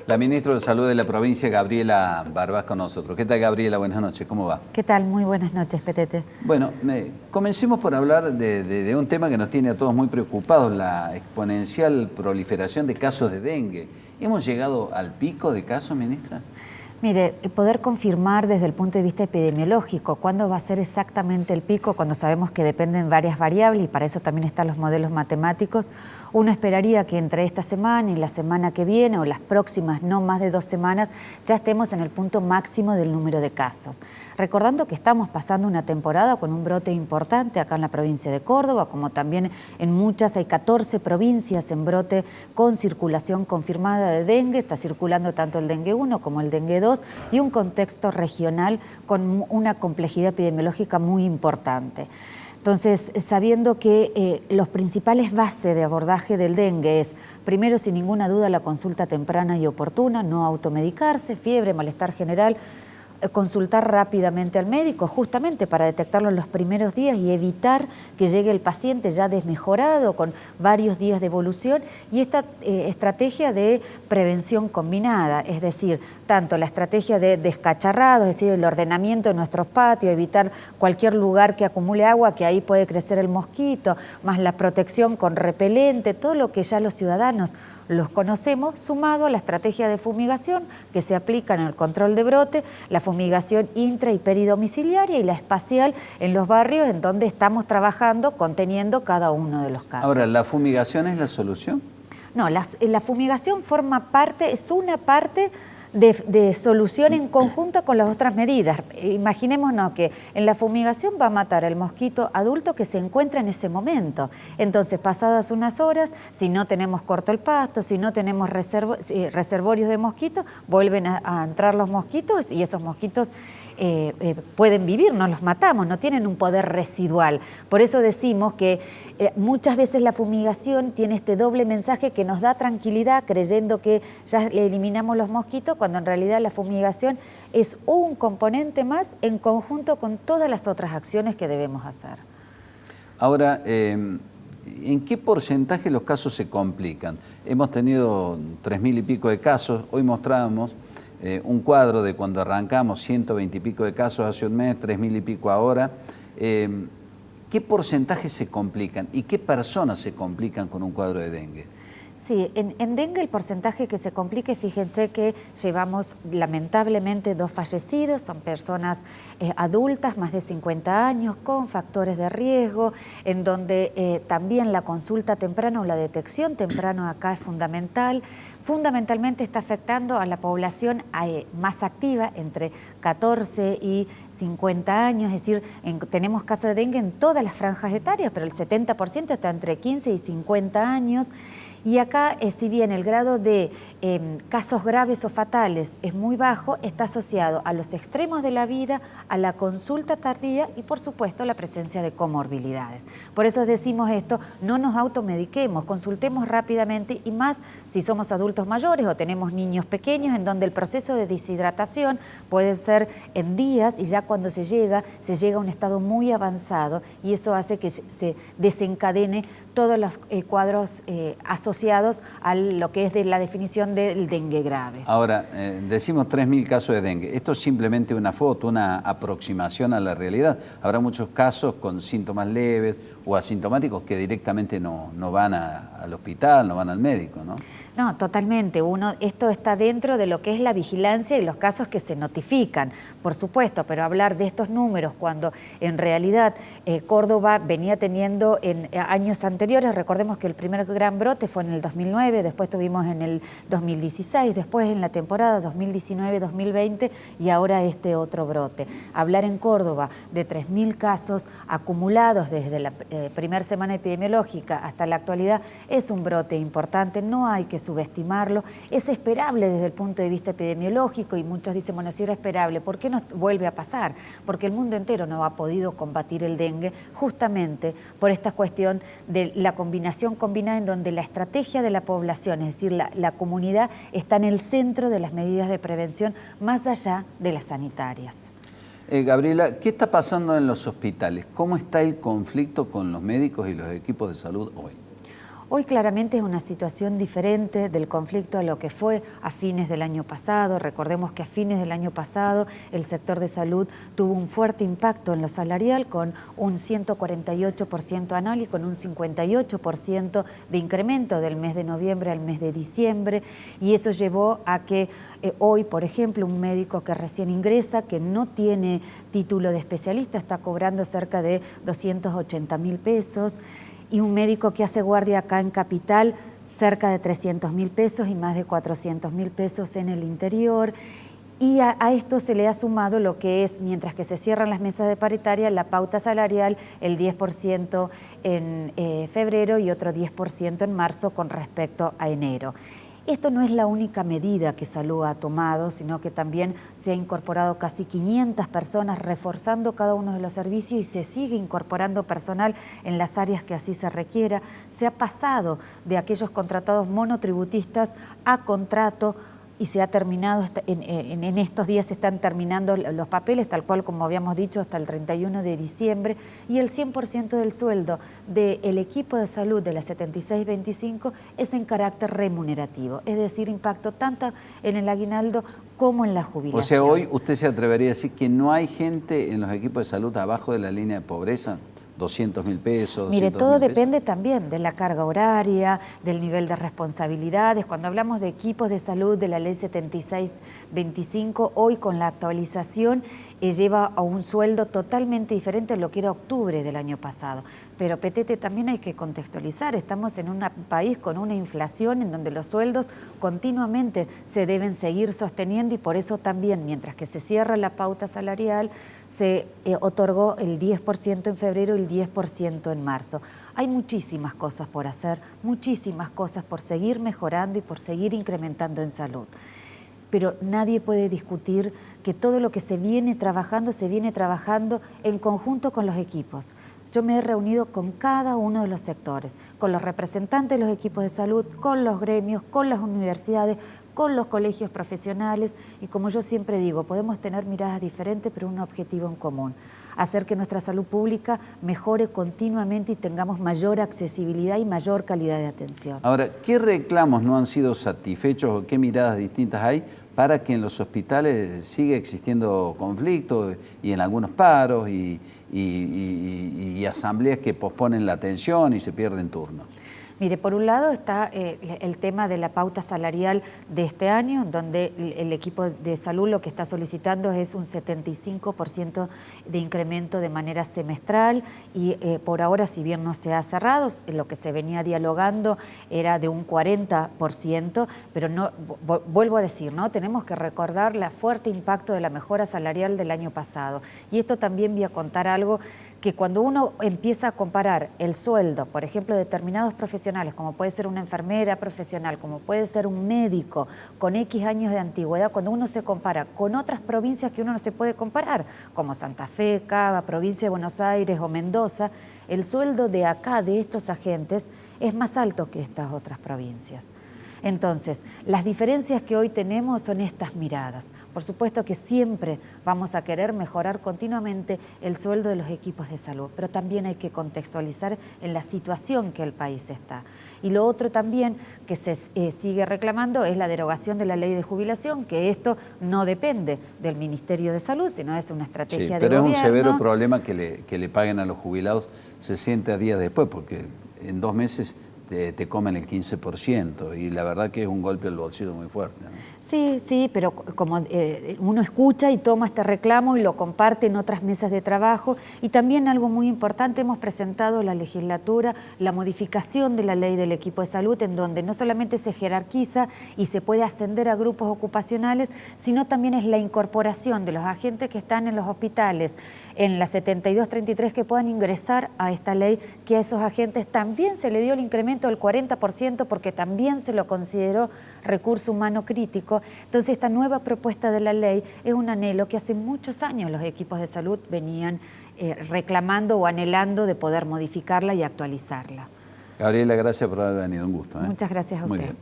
La ministra de Salud de la provincia, Gabriela Barbás, con nosotros. ¿Qué tal, Gabriela? Buenas noches, ¿cómo va? ¿Qué tal? Muy buenas noches, Petete. Bueno, comencemos por hablar de un tema que nos tiene a todos muy preocupados, la exponencial proliferación de casos de dengue. ¿Hemos llegado al pico de casos, ministra? Mire, poder confirmar desde el punto de vista epidemiológico cuándo va a ser exactamente el pico, cuando sabemos que dependen varias variables y para eso también están los modelos matemáticos, uno esperaría que entre esta semana y la semana que viene o las próximas no más de 2 semanas ya estemos en el punto máximo del número de casos. Recordando que estamos pasando una temporada con un brote importante acá en la provincia de Córdoba, como también en muchas, hay 14 provincias en brote con circulación confirmada de dengue, está circulando tanto el dengue 1 como el dengue 2 y un contexto regional con una complejidad epidemiológica muy importante. Entonces, sabiendo que los principales bases de abordaje del dengue es, primero, sin ninguna duda, la consulta temprana y oportuna, no automedicarse, fiebre, malestar general, consultar rápidamente al médico justamente para detectarlo en los primeros días y evitar que llegue el paciente ya desmejorado con varios días de evolución y esta estrategia de prevención combinada, es decir, tanto la estrategia de descacharrado, es decir, el ordenamiento de nuestros patios, evitar cualquier lugar que acumule agua, que ahí puede crecer el mosquito, más la protección con repelente, todo lo que ya los ciudadanos los conocemos, sumado a la estrategia de fumigación que se aplica en el control de brote, la fumigación intra y peridomiciliaria y la espacial en los barrios en donde estamos trabajando, conteniendo cada uno de los casos. Ahora, ¿la fumigación es la solución? No, la fumigación forma parte, es una parte de solución en conjunto con las otras medidas. Imaginémonos que en la fumigación va a matar el mosquito adulto que se encuentra en ese momento. Entonces, pasadas unas horas, si no tenemos corto el pasto, si no tenemos reservorios de mosquitos, vuelven a entrar los mosquitos y esos mosquitos pueden vivir, no los matamos, no tienen un poder residual. Por eso decimos que muchas veces la fumigación tiene este doble mensaje que nos da tranquilidad creyendo que ya le eliminamos los mosquitos, cuando en realidad la fumigación es un componente más en conjunto con todas las otras acciones que debemos hacer. Ahora, ¿en qué porcentaje los casos se complican? Hemos tenido 3.000 y pico de casos, hoy mostrábamos un cuadro de cuando arrancamos, 120 y pico de casos hace un mes, 3.000 y pico ahora. ¿Qué porcentaje se complican y qué personas se complican con un cuadro de dengue? Sí, en dengue el porcentaje que se complique, fíjense que llevamos lamentablemente 2 fallecidos, son personas adultas, más de 50 años, con factores de riesgo, en donde también la consulta temprana o la detección temprana acá es fundamental. Fundamentalmente está afectando a la población más activa, entre 14 y 50 años, es decir, tenemos casos de dengue en todas las franjas etarias, pero el 70% está entre 15 y 50 años. Y acá, si bien el grado de casos graves o fatales es muy bajo, está asociado a los extremos de la vida, a la consulta tardía y, por supuesto, a la presencia de comorbilidades. Por eso decimos esto, no nos automediquemos, consultemos rápidamente y más si somos adultos mayores o tenemos niños pequeños en donde el proceso de deshidratación puede ser en días y ya cuando se llega a un estado muy avanzado y eso hace que se desencadene todos los cuadros asociados a lo que es de la definición del dengue grave. Ahora, decimos 3.000 casos de dengue. Esto es simplemente una foto, una aproximación a la realidad. Habrá muchos casos con síntomas leves o asintomáticos que directamente no van al hospital, no van al médico, ¿no? No, totalmente. Esto está dentro de lo que es la vigilancia y los casos que se notifican, por supuesto, pero hablar de estos números cuando en realidad Córdoba venía teniendo en años anteriores, recordemos que el primer gran brote fue en el 2009, después tuvimos en el 2016, después en la temporada 2019-2020 y ahora este otro brote. Hablar en Córdoba de 3.000 casos acumulados desde la primera semana epidemiológica hasta la actualidad es un brote importante, no hay que subestimarlo, es esperable desde el punto de vista epidemiológico y muchos dicen, bueno, si era esperable, ¿por qué no vuelve a pasar? Porque el mundo entero no ha podido combatir el dengue justamente por esta cuestión de la combinación combinada en donde la estrategia de la población, es decir, la comunidad está en el centro de las medidas de prevención más allá de las sanitarias. Gabriela, ¿qué está pasando en los hospitales? ¿Cómo está el conflicto con los médicos y los equipos de salud hoy? Hoy claramente es una situación diferente del conflicto a lo que fue a fines del año pasado. Recordemos que a fines del año pasado el sector de salud tuvo un fuerte impacto en lo salarial con un 148% anual y con un 58% de incremento del mes de noviembre al mes de diciembre, y eso llevó a que hoy, por ejemplo, un médico que recién ingresa, que no tiene título de especialista, está cobrando cerca de 280.000 pesos, y un médico que hace guardia acá en Capital cerca de 300.000 pesos y más de 400.000 pesos en el interior. Y a esto se le ha sumado lo que es, mientras que se cierran las mesas de paritaria, la pauta salarial, el 10% en febrero y otro 10% en marzo con respecto a enero. Esto no es la única medida que Salud ha tomado, sino que también se ha incorporado casi 500 personas reforzando cada uno de los servicios y se sigue incorporando personal en las áreas que así se requiera. Se ha pasado de aquellos contratados monotributistas a contrato y se ha terminado, en estos días se están terminando los papeles, tal cual como habíamos dicho, hasta el 31 de diciembre, y el 100% del sueldo del equipo de salud de la 7625 es en carácter remunerativo, es decir, impacto tanto en el aguinaldo como en la jubilación. O sea, hoy usted se atrevería a decir que no hay gente en los equipos de salud abajo de la línea de pobreza. 200.000 pesos. Mire, todo depende también de la carga horaria, del nivel de responsabilidades. Cuando hablamos de equipos de salud de la ley 7625, hoy con la actualización lleva a un sueldo totalmente diferente a lo que era octubre del año pasado. Pero Petete, también hay que contextualizar, estamos en un país con una inflación en donde los sueldos continuamente se deben seguir sosteniendo, y por eso también, mientras que se cierra la pauta salarial, se otorgó el 10% en febrero y el 10% en marzo. Hay muchísimas cosas por hacer, muchísimas cosas por seguir mejorando y por seguir incrementando en salud. Pero nadie puede discutir que todo lo que se viene trabajando en conjunto con los equipos. Yo me he reunido con cada uno de los sectores, con los representantes de los equipos de salud, con los gremios, con las universidades, con los colegios profesionales, y como yo siempre digo, podemos tener miradas diferentes, pero un objetivo en común: hacer que nuestra salud pública mejore continuamente y tengamos mayor accesibilidad y mayor calidad de atención. Ahora, ¿qué reclamos no han sido satisfechos o qué miradas distintas hay para que en los hospitales siga existiendo conflicto y en algunos paros y asambleas que posponen la atención y se pierden turnos? Mire, por un lado está el tema de la pauta salarial de este año, donde el equipo de salud lo que está solicitando es un 75% de incremento de manera semestral, y por ahora, si bien no se ha cerrado, lo que se venía dialogando era de un 40%, pero no, vuelvo a decir, ¿no? Tenemos que recordar el fuerte impacto de la mejora salarial del año pasado. Y esto también voy a contar algo, que cuando uno empieza a comparar el sueldo, por ejemplo, de determinados profesionales, como puede ser una enfermera profesional, como puede ser un médico con X años de antigüedad, cuando uno se compara con otras provincias que uno no se puede comparar, como Santa Fe, Cava, provincia de Buenos Aires o Mendoza, el sueldo de acá, de estos agentes, es más alto que estas otras provincias. Entonces, las diferencias que hoy tenemos son estas miradas. Por supuesto que siempre vamos a querer mejorar continuamente el sueldo de los equipos de salud, pero también hay que contextualizar en la situación que el país está. Y lo otro también que se sigue reclamando es la derogación de la ley de jubilación, que esto no depende del Ministerio de Salud, sino es una estrategia de gobierno. Pero es un severo problema que le paguen a los jubilados 60 días después, porque en 2 meses te comen el 15%, y la verdad que es un golpe al bolsillo muy fuerte, ¿no? Sí, sí, pero como uno escucha y toma este reclamo y lo comparte en otras mesas de trabajo. Y también algo muy importante, hemos presentado a la legislatura la modificación de la ley del equipo de salud, en donde no solamente se jerarquiza y se puede ascender a grupos ocupacionales, sino también es la incorporación de los agentes que están en los hospitales en la 7233 que puedan ingresar a esta ley, que a esos agentes también se le dio el incremento del 40% porque también se lo consideró recurso humano crítico. Entonces, esta nueva propuesta de la ley es un anhelo que hace muchos años los equipos de salud venían reclamando o anhelando de poder modificarla y actualizarla. Gabriela, gracias por haber venido, un gusto. Muchas gracias a usted. Muy bien.